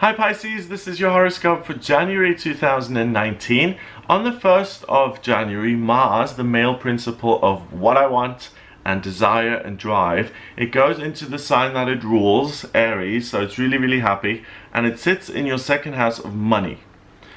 Hi Pisces, this is your horoscope for January 2019. On the 1st of January, Mars, the male principle of what I want and desire and drive, it goes into the sign that it rules, Aries, so it's really happy, and it sits in your second house of money.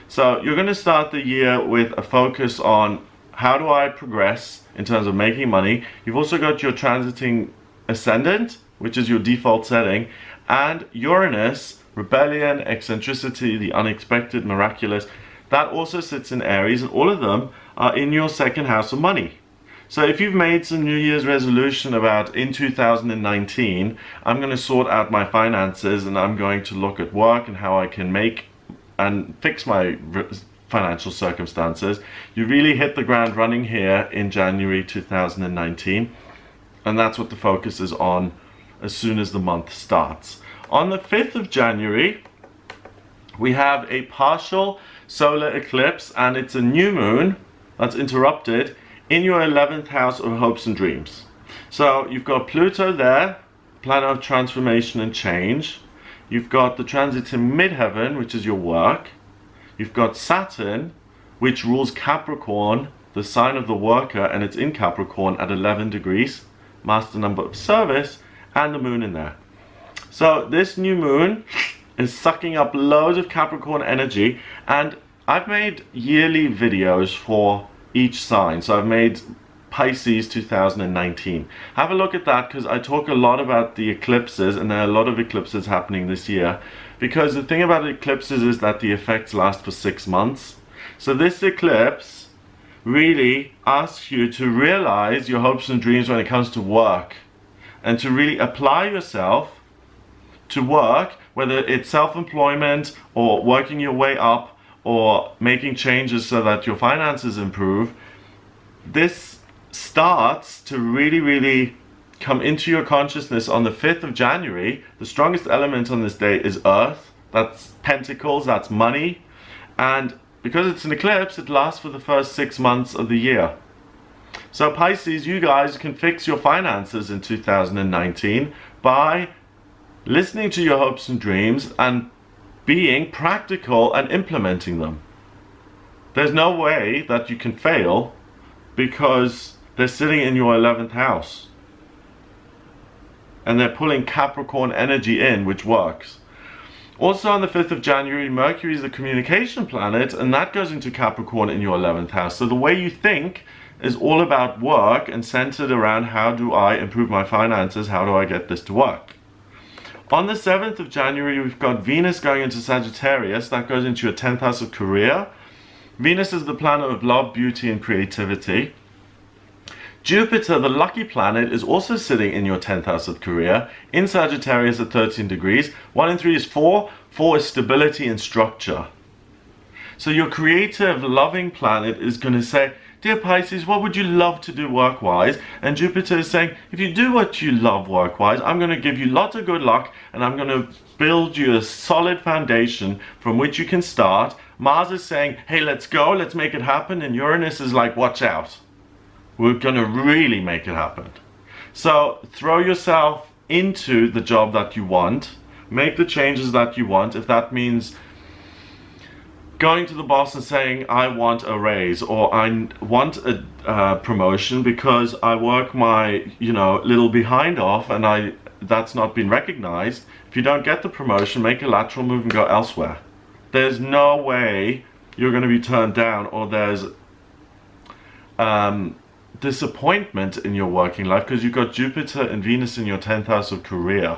So you're going to start the year with a focus on how do I progress in terms of making money. You've also got your transiting Ascendant, which is your default setting, and Uranus, rebellion, eccentricity, the unexpected, miraculous, that also sits in Aries, and all of them are in your second house of money. So if you've made some New Year's resolution about in 2019, I'm going to sort out my finances and I'm going to look at work and how I can make and fix my financial circumstances, you really hit the ground running here in January 2019, and that's what the focus is on as soon as the month starts. On the 5th of January, we have a partial solar eclipse, and it's a new moon that's interrupted in your 11th house of hopes and dreams. So you've got Pluto there, planet of transformation and change. You've got the transit in midheaven, which is your work. You've got Saturn, which rules Capricorn, the sign of the worker, and it's in Capricorn at 11 degrees, master number of service, and the moon in there. So this new moon is sucking up loads of Capricorn energy, and I've made yearly videos for each sign. So I've made Pisces 2019. Have a look at that, because I talk a lot about the eclipses, and there are a lot of eclipses happening this year, because the thing about eclipses is that the effects last for 6 months. So this eclipse really asks you to realize your hopes and dreams when it comes to work, and to really apply yourself to work, whether it's self-employment or working your way up or making changes so that your finances improve. This starts to really come into your consciousness on the 5th of January. The strongest element on this day is Earth. That's pentacles, that's money. And because it's an eclipse, it lasts for the first 6 months of the year. So Pisces, you guys can fix your finances in 2019 by listening to your hopes and dreams and being practical and implementing them. There's no way that you can fail because they're sitting in your 11th house and they're pulling Capricorn energy in, which works. Also on the 5th of January, Mercury is the communication planet, and that goes into Capricorn in your 11th house. So the way you think is all about work and centered around how do I improve my finances, how do I get this to work. On the 7th of January, we've got Venus going into Sagittarius. That goes into your 10th house of career. Venus is the planet of love, beauty, and creativity. Jupiter, the lucky planet, is also sitting in your 10th house of career, in Sagittarius at 13 degrees. 1 and 3 is 4. 4 is stability and structure. So your creative, loving planet is going to say, dear Pisces, what would you love to do work-wise? And Jupiter is saying, if you do what you love work-wise, I'm going to give you lots of good luck, and I'm going to build you a solid foundation from which you can start. Mars is saying, hey, let's go, let's make it happen. And Uranus is like, watch out. We're going to really make it happen. So throw yourself into the job that you want. Make the changes that you want. If that means going to the boss and saying, I want a raise, or I want a promotion because I work my, little behind off and that's not been recognized. If you don't get the promotion, make a lateral move and go elsewhere. There's no way you're going to be turned down, or there's disappointment in your working life, because you've got Jupiter and Venus in your 10th house of career.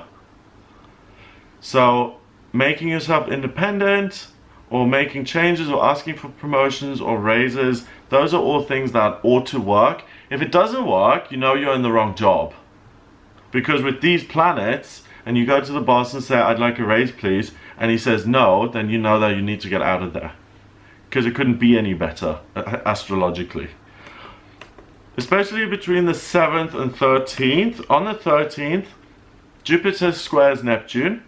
So making yourself independent, or making changes, or asking for promotions or raises, those are all things that ought to work. If it doesn't work, you know you're in the wrong job. Because with these planets, and you go to the boss and say, I'd like a raise please, and he says no, then you know that you need to get out of there. Because it couldn't be any better, astrologically. Especially between the 7th and 13th. On the 13th, Jupiter squares Neptune.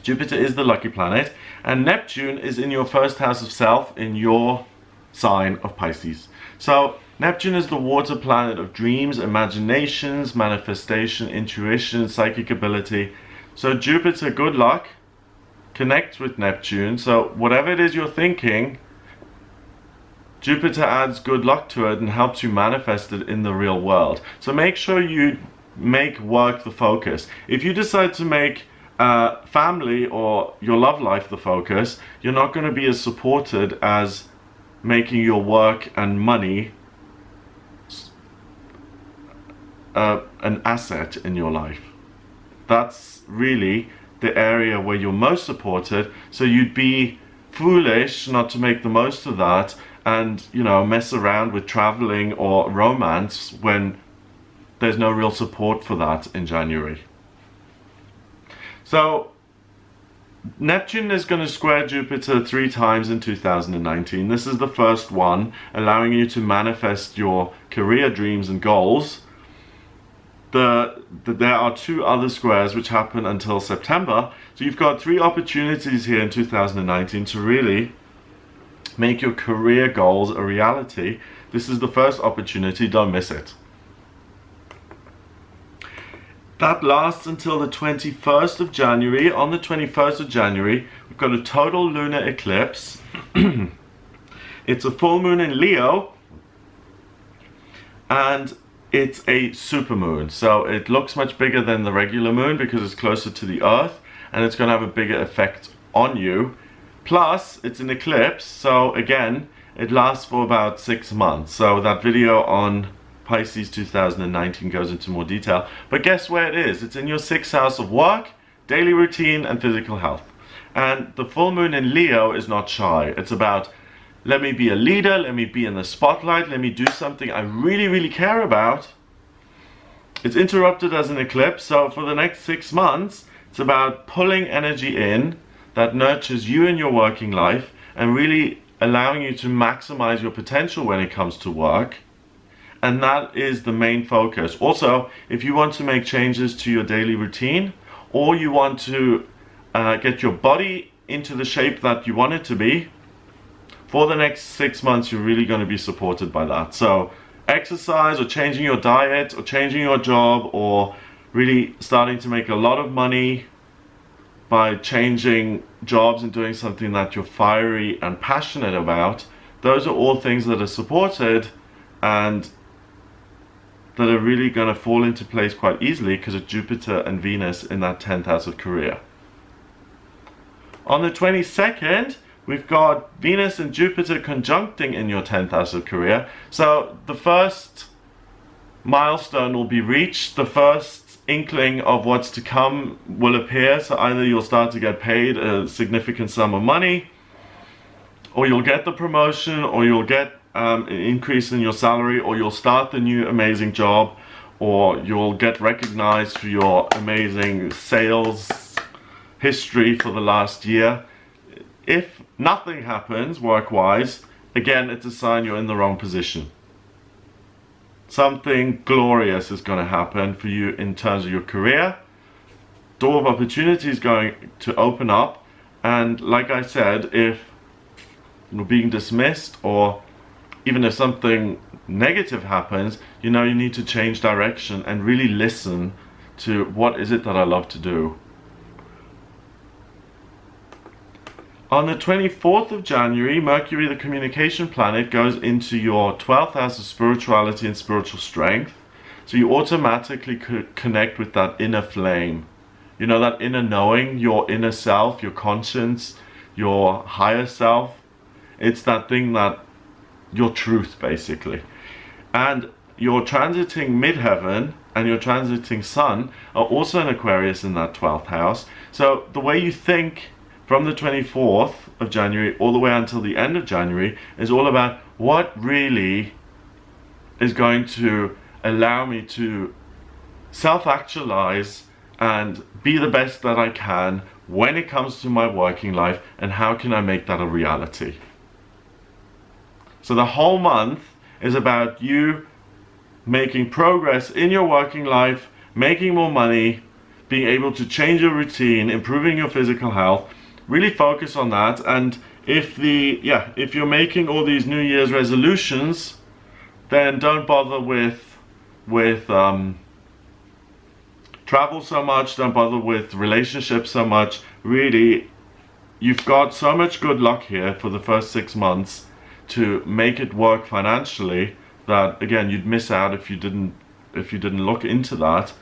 Jupiter is the lucky planet, and Neptune is in your first house of self, in your sign of Pisces. So Neptune is the water planet of dreams, imaginations, manifestation, intuition, psychic ability. So Jupiter, good luck. connects with Neptune. So whatever it is you're thinking, Jupiter adds good luck to it and helps you manifest it in the real world. So make sure you make work the focus. If you decide to make family or your love life the focus, you're not going to be as supported as making your work and money an asset in your life. That's really the area where you're most supported, so you'd be foolish not to make the most of that and, you know, mess around with traveling or romance when there's no real support for that in January. So Neptune is going to square Jupiter 3 times in 2019. This is the first one, allowing you to manifest your career dreams and goals. There are 2 other squares which happen until September. So you've got 3 opportunities here in 2019 to really make your career goals a reality. This is the first opportunity, don't miss it. That lasts until the 21st of January. On the 21st of January, we've got a total lunar eclipse. It's a full moon in Leo, and it's a supermoon. So it looks much bigger than the regular moon because it's closer to the Earth, and it's going to have a bigger effect on you. Plus, it's an eclipse, so again, it lasts for about 6 months. So that video on Pisces 2019 goes into more detail. But guess where it is? It's in your 6th house of work, daily routine, and physical health. And the full moon in Leo is not shy. It's about, let me be a leader, let me be in the spotlight, let me do something I really, really care about. It's interrupted as an eclipse, so for the next 6 months, it's about pulling energy in that nurtures you in your working life and really allowing you to maximize your potential when it comes to work. And that is the main focus. Also, if you want to make changes to your daily routine, or you want to get your body into the shape that you want it to be, for the next 6 months you're really going to be supported by that. So exercise, or changing your diet, or changing your job, or really starting to make a lot of money by changing jobs and doing something that you're fiery and passionate about. Those are all things that are supported and that are really going to fall into place quite easily because of Jupiter and Venus in that 10th house of career. On the 22nd, we've got Venus and Jupiter conjuncting in your 10th house of career. So the first milestone will be reached, the first inkling of what's to come will appear. So either you'll start to get paid a significant sum of money, or you'll get the promotion, or you'll get an increase in your salary, or you'll start the new amazing job, or you'll get recognized for your amazing sales history for the last year. If nothing happens work-wise, again, it's a sign you're in the wrong position. Something glorious is going to happen for you in terms of your career. Door of opportunity is going to open up, and like I said, if you're being dismissed, or even if something negative happens, you know you need to change direction and really listen to what is it that I love to do. On the 24th of January, Mercury, the communication planet, goes into your 12th house of spirituality and spiritual strength. So you automatically connect with that inner flame. You know, that inner knowing, your inner self, your conscience, your higher self. It's that thing that, your truth basically. And you're transiting midheaven and you're transiting sun are also in Aquarius in that 12th house. So the way you think from the 24th of January all the way until the end of January is all about what really is going to allow me to self-actualize and be the best that I can when it comes to my working life, and how can I make that a reality. So the whole month is about you making progress in your working life, making more money, being able to change your routine, improving your physical health. Really focus on that. And if you're making all these New Year's resolutions, then don't bother with travel so much, don't bother with relationships so much. Really you've got so much good luck here for the first 6 months to make it work financially that, again, you'd miss out if you didn't look into that.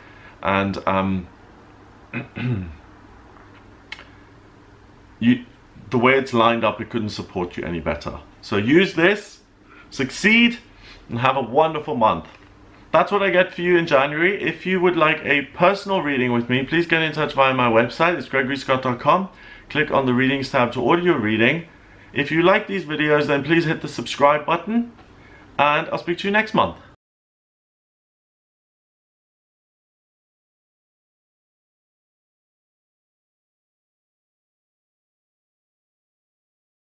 And the way it's lined up, it couldn't support you any better. So use this, succeed, and have a wonderful month. That's what I get for you in January. If you would like a personal reading with me, please get in touch via my website. It's gregoryscott.com. Click on the readings tab to order your reading. If you like these videos, then please hit the subscribe button, and I'll speak to you next month.